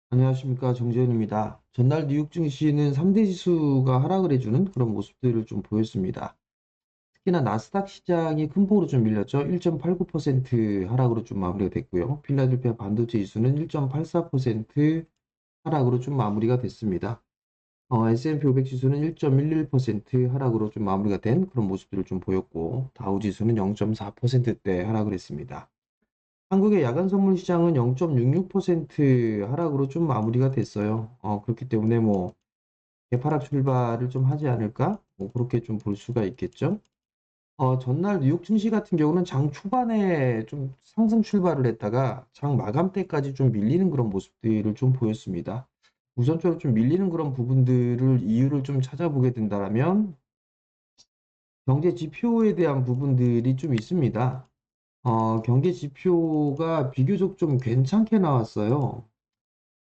안녕하십니까, 정재현입니다. 전날 뉴욕 증시는 3대 지수가 하락을 해주는 그런 모습들을 좀 보였습니다. 특히나 나스닥 시장이 큰 폭으로 좀 밀렸죠. 1.89% 하락으로 좀 마무리가 됐고요. 필라델피아 반도체 지수는 1.84% 하락으로 좀 마무리가 됐습니다. S&P 500 지수는 1.11% 하락으로 좀 마무리가 된 그런 모습들을 좀 보였고, 다우 지수는 0.4%대 하락을 했습니다. 한국의 야간 선물 시장은 0.66% 하락으로 좀 마무리가 됐어요. 그렇기 때문에 뭐 개파락 출발을 좀 하지 않을까? 뭐 그렇게 좀 볼 수가 있겠죠. 전날 뉴욕 증시 같은 경우는 장 초반에 좀 상승 출발을 했다가 장 마감 때까지 좀 밀리는 그런 모습들을 좀 보였습니다. 우선적으로 좀 밀리는 그런 부분들을 이유를 좀 찾아보게 된다면 경제 지표에 대한 부분들이 좀 있습니다. 경기 지표가 비교적 좀 괜찮게 나왔어요.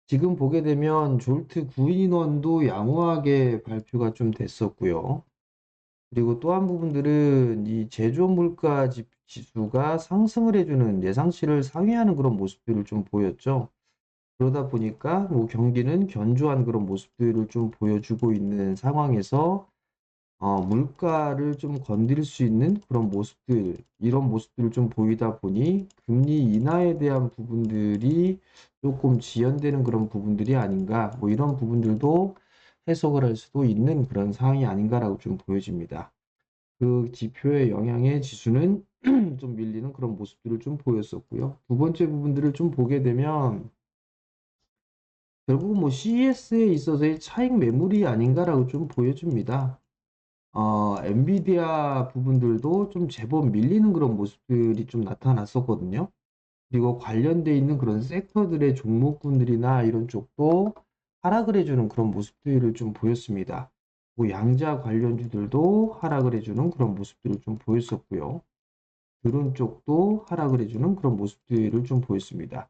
지금 보게 되면 졸트 구인원도 양호하게 발표가 좀 됐었고요. 그리고 또 한 부분들은 이 제조업 물가 지수가 상승을 해주는 예상치를 상회하는 그런 모습들을 좀 보였죠. 그러다 보니까 뭐 경기는 견조한 그런 모습들을 좀 보여주고 있는 상황에서 물가를 좀 건드릴 수 있는 그런 모습들, 이런 모습들을 좀 보이다 보니 금리 인하에 대한 부분들이 조금 지연되는 그런 부분들이 아닌가, 뭐 이런 부분들도 해석을 할 수도 있는 그런 상황이 아닌가라고 좀 보여집니다. 그 지표의 영향의 지수는 좀 밀리는 그런 모습들을 좀 보였었고요. 두 번째 부분들을 좀 보게 되면 결국은 뭐 CES에 있어서의 차익 매물이 아닌가라고 좀 보여집니다. 엔비디아 부분들도 좀 제법 밀리는 그런 모습들이 좀 나타났었거든요. 그리고 관련돼 있는 그런 섹터들의 종목군들이나 이런 쪽도 하락을 해주는 그런 모습들을 좀 보였습니다. 뭐 양자 관련주들도 하락을 해주는 그런 모습들을 좀 보였었고요. 그런 쪽도 하락을 해주는 그런 모습들을 좀 보였습니다.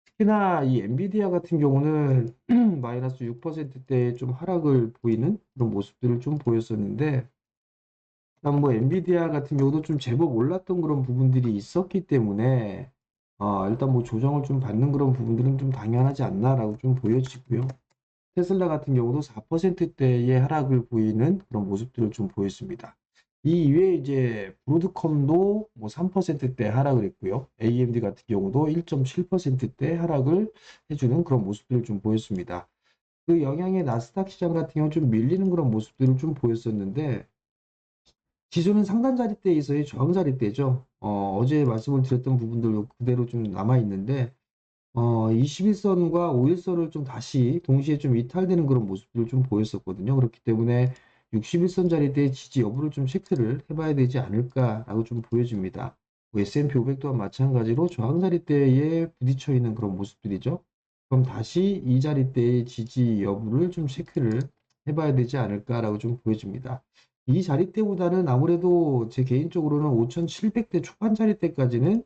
특히나 이 엔비디아 같은 경우는 마이너스 6%대의 좀 하락을 보이는 그런 모습들을 좀 보였었는데, 일단 뭐 엔비디아 같은 경우도 좀 제법 올랐던 그런 부분들이 있었기 때문에 일단 뭐 조정을 좀 받는 그런 부분들은 좀 당연하지 않나라고 좀 보여지고요. 테슬라 같은 경우도 4%대의 하락을 보이는 그런 모습들을 좀 보였습니다. 이 이외에 이제 브로드컴도 뭐 3%대 하락을 했고요. AMD 같은 경우도 1.7%대 하락을 해주는 그런 모습들을 좀 보였습니다. 그 영향의 나스닥 시장 같은 경우 좀 밀리는 그런 모습들을 좀 보였었는데, 지수는 상단 자리대에서의 저항 자리대죠. 어제 말씀을 드렸던 부분들 그대로 좀 남아 있는데, 21선과 5일선을 좀 다시 동시에 좀 이탈되는 그런 모습들을 좀 보였었거든요. 그렇기 때문에 61선 자리대 지지 여부를 좀 체크를 해봐야 되지 않을까라고 좀 보여집니다. S&P 500 또한 마찬가지로 저항 자리대에 부딪혀 있는 그런 모습들이죠. 그럼 다시 이 자리대의 지지 여부를 좀 체크를 해봐야 되지 않을까라고 좀 보여집니다. 이 자리대보다는 아무래도 제 개인적으로는 5,700대 초반 자리대까지는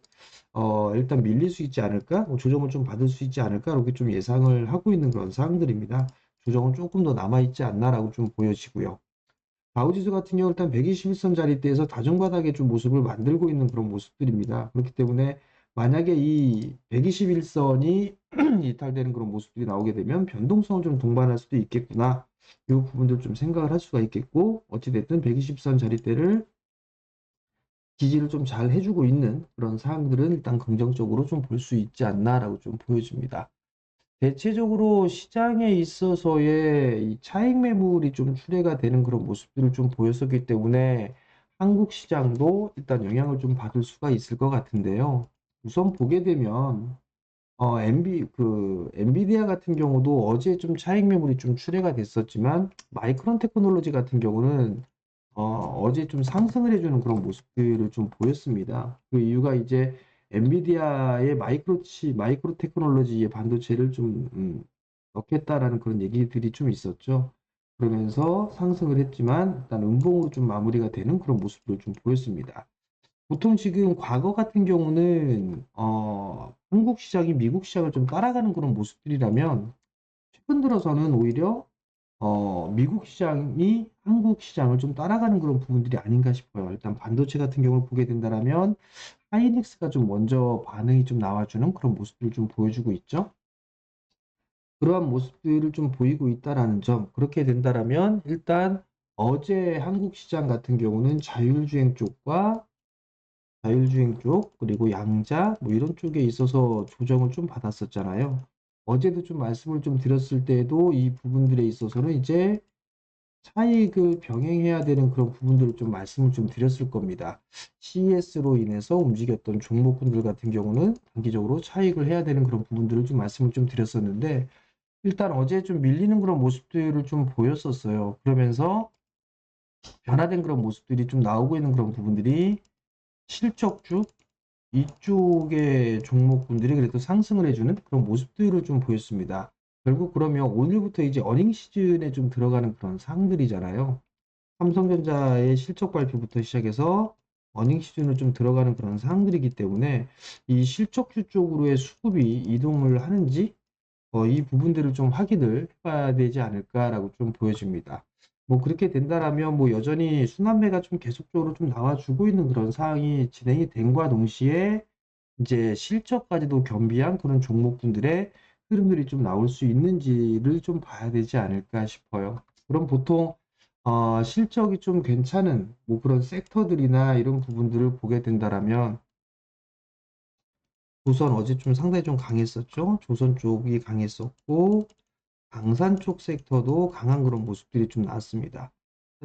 일단 밀릴 수 있지 않을까? 뭐 조정을 좀 받을 수 있지 않을까? 이렇게 좀 예상을 하고 있는 그런 사항들입니다. 조정은 조금 더 남아있지 않나라고 좀 보여지고요. 다우지수 같은 경우 일단 121선 자리대에서 다중바닥의 좀 모습을 만들고 있는 그런 모습들입니다. 그렇기 때문에 만약에 이 121선이 이탈되는 그런 모습들이 나오게 되면 변동성을 좀 동반할 수도 있겠구나. 이 부분들 좀 생각을 할 수가 있겠고, 어찌됐든 120선 자리대를 지지를 좀 잘 해주고 있는 그런 사항들은 일단 긍정적으로 좀 볼 수 있지 않나라고 좀 보여집니다. 대체적으로 시장에 있어서의 이 차익 매물이 좀 출회가 되는 그런 모습들을 좀 보였었기 때문에 한국 시장도 일단 영향을 좀 받을 수가 있을 것 같은데요. 우선 보게 되면 엔비디아 같은 경우도 어제 좀 차익 매물이 좀 출회가 됐었지만 마이크론 테크놀로지 같은 경우는 어제 좀 상승을 해주는 그런 모습들을 좀 보였습니다. 그 이유가 이제 엔비디아의 마이크로 테크놀로지의 반도체를 좀 넣겠다라는 그런 얘기들이 좀 있었죠. 그러면서 상승을 했지만 일단 음봉으로 좀 마무리가 되는 그런 모습들을 좀 보였습니다. 보통 지금 과거 같은 경우는 한국 시장이 미국 시장을 좀 따라가는 그런 모습들이라면 최근 들어서는 오히려 미국 시장이 한국 시장을 좀 따라가는 그런 부분들이 아닌가 싶어요. 일단 반도체 같은 경우를 보게 된다면 하이닉스가 좀 먼저 반응이 좀 나와주는 그런 모습들을 좀 보여주고 있죠. 그러한 모습들을 좀 보이고 있다라는 점. 그렇게 된다라면 일단 어제 한국 시장 같은 경우는 자율주행 쪽, 그리고 양자 뭐 이런 쪽에 있어서 조정을 좀 받았었잖아요. 어제도 좀 말씀을 좀 드렸을 때에도 이 부분들에 있어서는 이제 차익을 병행해야 되는 그런 부분들을 좀 말씀을 좀 드렸을 겁니다. CES로 인해서 움직였던 종목군들 같은 경우는 단기적으로 차익을 해야 되는 그런 부분들을 좀 말씀을 좀 드렸었는데, 일단 어제 좀 밀리는 그런 모습들을 좀 보였었어요. 그러면서 변화된 그런 모습들이 좀 나오고 있는 그런 부분들이 실적주 이쪽의 종목군들이 그래도 상승을 해주는 그런 모습들을 좀 보였습니다. 결국 그러면 오늘부터 이제 어닝 시즌에 좀 들어가는 그런 상들이잖아요. 삼성전자의 실적 발표부터 시작해서 어닝 시즌으로 좀 들어가는 그런 사항들이기 때문에 이 실적주 쪽으로의 수급이 이동을 하는지 이 부분들을 좀 확인을 해봐야 되지 않을까라고 좀 보여집니다. 뭐 그렇게 된다라면 뭐 여전히 순환매가 좀 계속적으로 좀 나와주고 있는 그런 상황이 진행이 됨과 동시에 이제 실적까지도 겸비한 그런 종목군들의 흐름들이 좀 나올 수 있는지를 좀 봐야 되지 않을까 싶어요. 그럼 보통 실적이 좀 괜찮은 뭐 그런 섹터들이나 이런 부분들을 보게 된다라면 조선 어제 좀 상당히 좀 강했었죠. 조선 쪽이 강했었고 방산 쪽 섹터도 강한 그런 모습들이 좀 나왔습니다.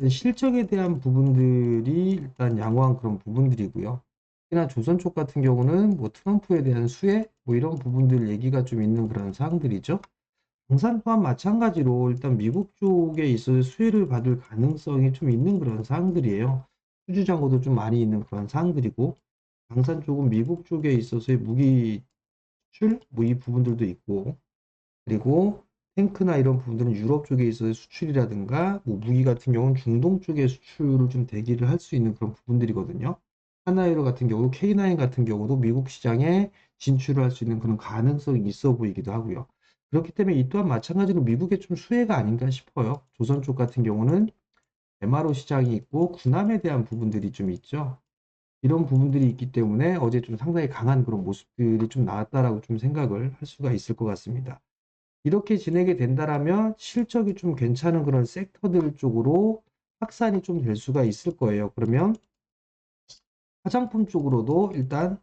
실적에 대한 부분들이 일단 양호한 그런 부분들이고요. 특히나 조선 쪽 같은 경우는 뭐 트럼프에 대한 수혜 뭐 이런 부분들 얘기가 좀 있는 그런 사항들이죠. 방산 또한 마찬가지로 일단 미국 쪽에 있어서 수혜를 받을 가능성이 좀 있는 그런 사항들이에요. 수주 잔고도 좀 많이 있는 그런 사항들이고, 방산 쪽은 미국 쪽에 있어서의 무기 수출 뭐 이 부분들도 있고, 그리고 탱크나 이런 부분들은 유럽 쪽에 있어서 수출이라든가 뭐 무기 같은 경우는 중동 쪽에 수출을 좀 대기를 할 수 있는 그런 부분들이거든요. 하나이로 같은 경우 K9 같은 경우도 미국 시장에 진출을 할 수 있는 그런 가능성이 있어 보이기도 하고요. 그렇기 때문에 이 또한 마찬가지로 미국의 좀 수혜가 아닌가 싶어요. 조선 쪽 같은 경우는 MRO 시장이 있고 군함에 대한 부분들이 좀 있죠. 이런 부분들이 있기 때문에 어제 좀 상당히 강한 그런 모습들이 좀 나왔다라고 좀 생각을 할 수가 있을 것 같습니다. 이렇게 지내게 된다라면 실적이 좀 괜찮은 그런 섹터들 쪽으로 확산이 좀 될 수가 있을 거예요. 그러면 화장품 쪽으로도 일단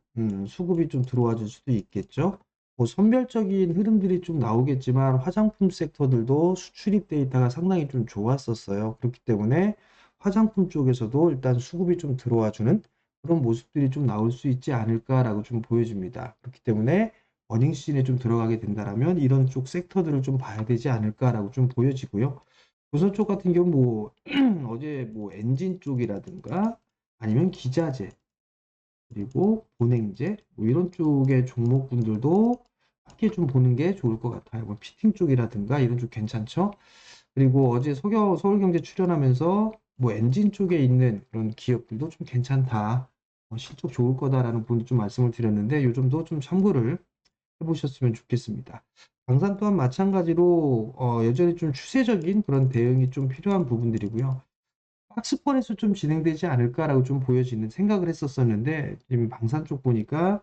수급이 좀 들어와 줄 수도 있겠죠. 뭐 선별적인 흐름들이 좀 나오겠지만 화장품 섹터들도 수출입 데이터가 상당히 좀 좋았었어요. 그렇기 때문에 화장품 쪽에서도 일단 수급이 좀 들어와 주는 그런 모습들이 좀 나올 수 있지 않을까라고 좀 보여집니다. 그렇기 때문에 어닝 시즌에 좀 들어가게 된다라면 이런 쪽 섹터들을 좀 봐야 되지 않을까라고 좀 보여지고요. 조선 쪽 같은 경우 뭐 어제 뭐 엔진 쪽이라든가 아니면 기자재 그리고 보냉제 뭐 이런 쪽의 종목군들도 함께 좀 보는 게 좋을 것 같아요. 뭐 피팅 쪽이라든가 이런 쪽 괜찮죠? 그리고 어제 서울경제 출연하면서 뭐 엔진 쪽에 있는 그런 기업들도 좀 괜찮다. 실적 좋을 거다라는 분도 좀 말씀을 드렸는데 요즘도 좀 참고를 해보셨으면 좋겠습니다. 방산 또한 마찬가지로 여전히 좀 추세적인 그런 대응이 좀 필요한 부분들이고요. 박스권에서 좀 진행되지 않을까라고 좀 보여지는 생각을 했었었는데 지금 방산 쪽 보니까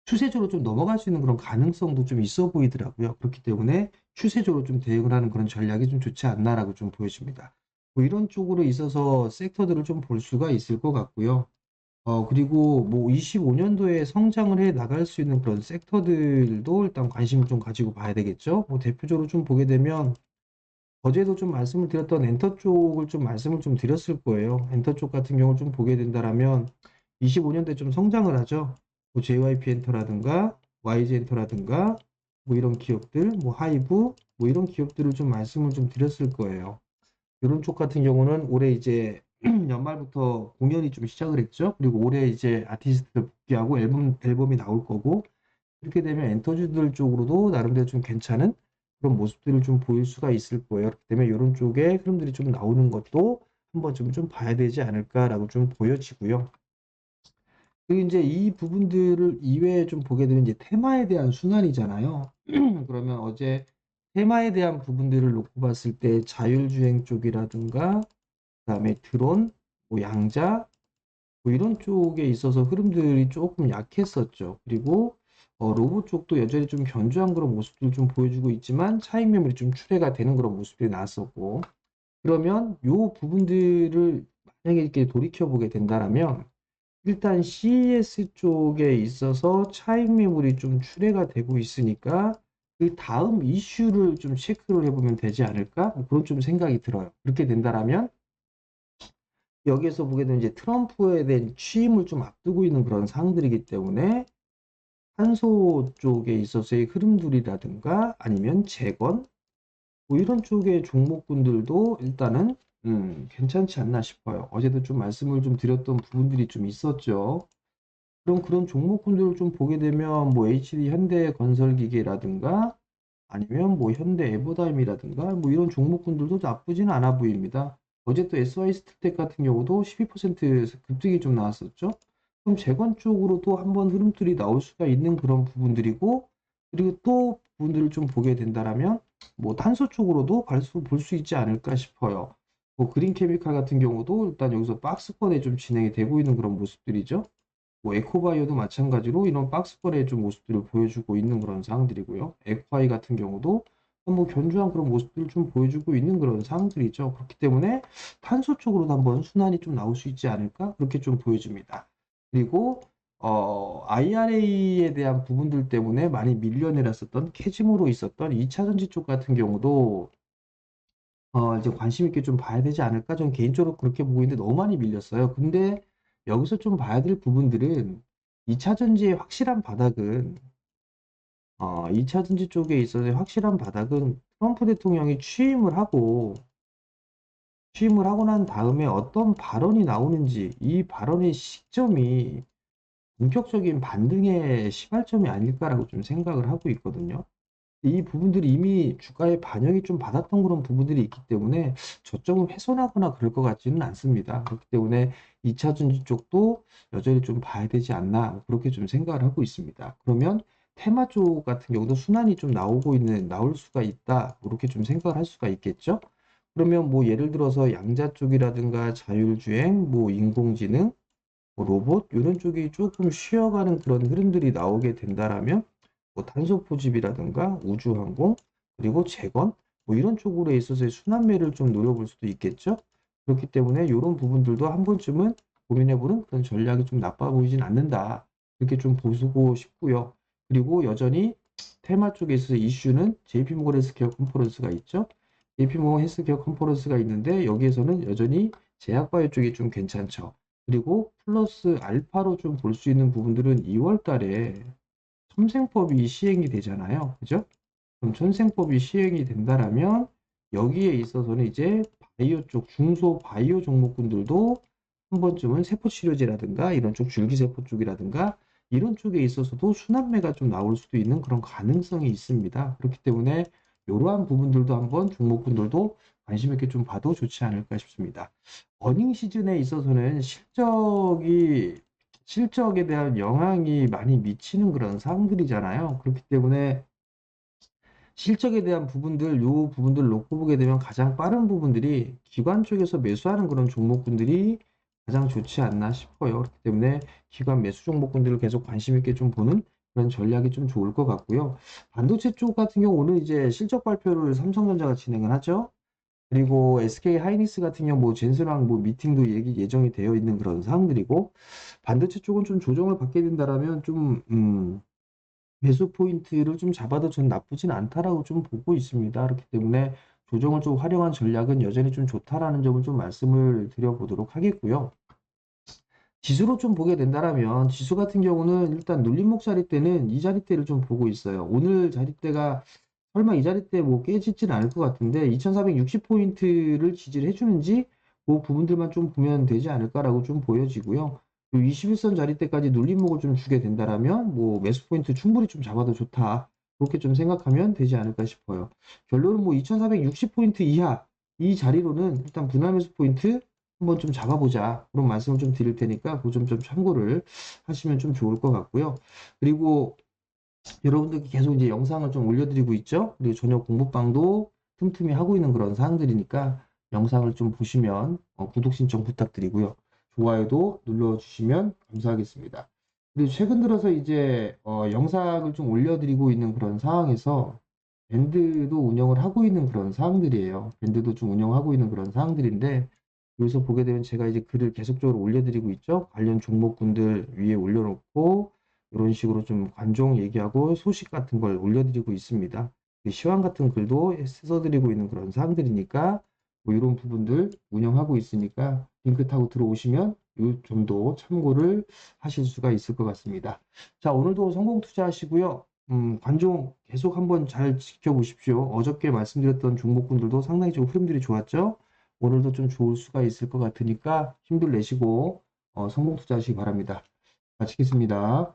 추세적으로 좀 넘어갈 수 있는 그런 가능성도 좀 있어 보이더라고요. 그렇기 때문에 추세적으로 좀 대응을 하는 그런 전략이 좀 좋지 않나라고 좀 보여집니다. 뭐 이런 쪽으로 있어서 섹터들을 좀 볼 수가 있을 것 같고요. 그리고 뭐 25년도에 성장을 해 나갈 수 있는 그런 섹터들도 일단 관심을 좀 가지고 봐야 되겠죠. 뭐 대표적으로 좀 보게 되면 어제도 좀 말씀을 드렸던 엔터 쪽을 좀 말씀을 좀 드렸을 거예요. 엔터 쪽 같은 경우 좀 보게 된다라면 25년도에 좀 성장을 하죠. 뭐 JYP 엔터라든가 YG 엔터라든가 뭐 이런 기업들, 뭐 하이브 뭐 이런 기업들을 좀 말씀을 좀 드렸을 거예요. 이런 쪽 같은 경우는 올해 이제 연말부터 공연이 좀 시작을 했죠. 그리고 올해 이제 아티스트들 복귀하고 앨범이 나올 거고 이렇게 되면 엔터주들 쪽으로도 나름대로 좀 괜찮은 그런 모습들을 좀 보일 수가 있을 거예요. 그렇기 때문에 이런 쪽에 흐름들이 좀 나오는 것도 한번 좀 봐야 되지 않을까라고 좀 보여지고요. 그리고 이제 이 부분들을 이외에 좀 보게 되면 이제 테마에 대한 순환이잖아요. 그러면 어제 테마에 대한 부분들을 놓고 봤을 때 자율주행 쪽이라든가 그다음에 드론, 뭐 양자 뭐 이런 쪽에 있어서 흐름들이 조금 약했었죠. 그리고 로봇 쪽도 여전히 좀 견조한 그런 모습들을 좀 보여주고 있지만 차익 매물이 좀 출회가 되는 그런 모습들이 나왔었고, 그러면 요 부분들을 만약에 이렇게 돌이켜 보게 된다라면 일단 CES 쪽에 있어서 차익 매물이 좀 출회가 되고 있으니까 그 다음 이슈를 좀 체크를 해보면 되지 않을까? 뭐 그런 좀 생각이 들어요. 그렇게 된다라면 여기에서 보게 되면 이제 트럼프에 대한 취임을 좀 앞두고 있는 그런 상황들이기 때문에 탄소 쪽에 있어서의 흐름들이라든가 아니면 재건 뭐 이런 쪽의 종목군들도 일단은 괜찮지 않나 싶어요. 어제도 좀 말씀을 좀 드렸던 부분들이 좀 있었죠. 그럼 그런 종목군들을 좀 보게 되면 뭐 HD 현대건설기계라든가 아니면 뭐 현대에버다임이라든가 뭐 이런 종목군들도 나쁘지는 않아 보입니다. 어제 또 SY스틸텍 같은 경우도 12% 급등이 좀 나왔었죠. 그럼 재건 쪽으로도 한번 흐름들이 나올 수가 있는 그런 부분들이고, 그리고 또 부분들을 좀 보게 된다라면 뭐 탄소 쪽으로도 볼 수 있지 않을까 싶어요. 뭐 그린케미칼 같은 경우도 일단 여기서 박스권에 좀 진행이 되고 있는 그런 모습들이죠. 뭐 에코바이오도 마찬가지로 이런 박스권의 좀 모습들을 보여주고 있는 그런 상황들이고요. 에코아이 같은 경우도 뭐 견조한 그런 모습들을 좀 보여주고 있는 그런 상황들이죠. 그렇기 때문에 탄소 쪽으로도 한번 순환이 좀 나올 수 있지 않을까? 그렇게 좀 보여집니다. 그리고 IRA에 대한 부분들 때문에 많이 밀려내렸었던 캐즘으로 있었던 2차 전지 쪽 같은 경우도 이제 관심 있게 좀 봐야 되지 않을까? 저는 개인적으로 그렇게 보고 있는데 너무 많이 밀렸어요. 근데 여기서 좀 봐야 될 부분들은 2차 전지의 확실한 바닥은 2차 전지 쪽에 있어서의 확실한 바닥은 트럼프 대통령이 취임을 하고 난 다음에 어떤 발언이 나오는지 이 발언의 시점이 본격적인 반등의 시발점이 아닐까라고 좀 생각을 하고 있거든요. 이 부분들이 이미 주가에 반영이 좀 받았던 그런 부분들이 있기 때문에 저점을 훼손하거나 그럴 것 같지는 않습니다. 그렇기 때문에 2차 전지 쪽도 여전히 좀 봐야 되지 않나 그렇게 좀 생각을 하고 있습니다. 그러면 테마 쪽 같은 경우도 순환이 좀 나올 수가 있다. 이렇게 좀 생각을 할 수가 있겠죠. 그러면 뭐 예를 들어서 양자 쪽이라든가 자율주행, 뭐 인공지능, 뭐 로봇 이런 쪽이 조금 쉬어가는 그런 흐름들이 나오게 된다라면 뭐 탄소 포집이라든가 우주항공 그리고 재건 뭐 이런 쪽으로 있어서의 순환매를 좀 노려볼 수도 있겠죠. 그렇기 때문에 이런 부분들도 한 번쯤은 고민해보는 그런 전략이 좀 나빠 보이진 않는다. 이렇게 좀 보고 싶고요. 그리고 여전히 테마 쪽에 있어서 이슈는 JP모건 헬스케어 컨퍼런스가 있죠. JP모건 헬스케어 컨퍼런스가 있는데 여기에서는 여전히 제약바이오 쪽이 좀 괜찮죠. 그리고 플러스 알파로 좀 볼 수 있는 부분들은 2월 달에 첨생법이 시행이 되잖아요. 그죠? 그럼 첨생법이 시행이 된다라면 여기에 있어서는 이제 바이오 쪽, 중소 바이오 종목군들도 한 번쯤은 세포치료제라든가 이런 쪽 줄기세포 쪽이라든가 이런 쪽에 있어서도 순환매가 좀 나올 수도 있는 그런 가능성이 있습니다. 그렇기 때문에 이러한 부분들도 한번 종목군들도 관심 있게 좀 봐도 좋지 않을까 싶습니다. 어닝 시즌에 있어서는 실적에 대한 영향이 많이 미치는 그런 상황들이잖아요. 그렇기 때문에 실적에 대한 요 부분들 놓고 보게 되면 가장 빠른 부분들이 기관 쪽에서 매수하는 그런 종목군들이 가장 좋지 않나 싶어요. 그렇기 때문에 기관 매수 종목군들을 계속 관심 있게 좀 보는 그런 전략이 좀 좋을 것 같고요. 반도체 쪽 같은 경우 오늘 이제 실적 발표를 삼성전자가 진행을 하죠. 그리고 SK 하이닉스 같은 경우 뭐 젠슨랑 뭐 미팅도 예정이 되어 있는 그런 상황들이고 반도체 쪽은 좀 조정을 받게 된다라면 좀 매수 포인트를 좀 잡아도 전 나쁘진 않다라고 좀 보고 있습니다. 그렇기 때문에 조정을 좀 활용한 전략은 여전히 좀 좋다라는 점을 좀 말씀을 드려보도록 하겠고요. 지수로 좀 보게 된다라면 지수 같은 경우는 일단 눌림목 자리대는 이 자리대를 좀 보고 있어요. 오늘 자리대가 설마 이 자리대 뭐 깨지진 않을 것 같은데 2460포인트를 지지를 해주는지 그 부분들만 좀 보면 되지 않을까라고 좀 보여지고요. 21선 자리대까지 눌림목을 좀 주게 된다라면 뭐 매수 포인트 충분히 좀 잡아도 좋다. 그렇게 좀 생각하면 되지 않을까 싶어요. 결론은 뭐 2460포인트 이하 이 자리로는 일단 분할 매수 포인트 한번 좀 잡아보자. 그런 말씀을 좀 드릴 테니까 그 점 좀 참고를 하시면 좀 좋을 것 같고요. 그리고 여러분들께 계속 이제 영상을 좀 올려드리고 있죠. 그리고 저녁 공부방도 틈틈이 하고 있는 그런 사항들이니까 영상을 좀 보시면 구독 신청 부탁드리고요. 좋아요도 눌러주시면 감사하겠습니다. 그리고 최근 들어서 이제 영상을 좀 올려드리고 있는 그런 상황에서 밴드도 운영을 하고 있는 그런 상황들이에요. 밴드도 좀 운영하고 있는 그런 상황들인데 여기서 보게 되면 제가 이제 글을 계속적으로 올려드리고 있죠. 관련 종목군들 위에 올려놓고 이런 식으로 좀 관종 얘기하고 소식 같은 걸 올려드리고 있습니다. 시황 같은 글도 써드리고 있는 그런 상황들이니까 뭐 이런 부분들 운영하고 있으니까 링크 타고 들어오시면 이 점도 참고를 하실 수가 있을 것 같습니다. 자, 오늘도 성공 투자하시고요. 관종 계속 한번 잘 지켜보십시오. 어저께 말씀드렸던 종목군들도 상당히 좀 흐름들이 좋았죠? 오늘도 좀 좋을 수가 있을 것 같으니까 힘들 내시고 성공 투자하시기 바랍니다. 마치겠습니다.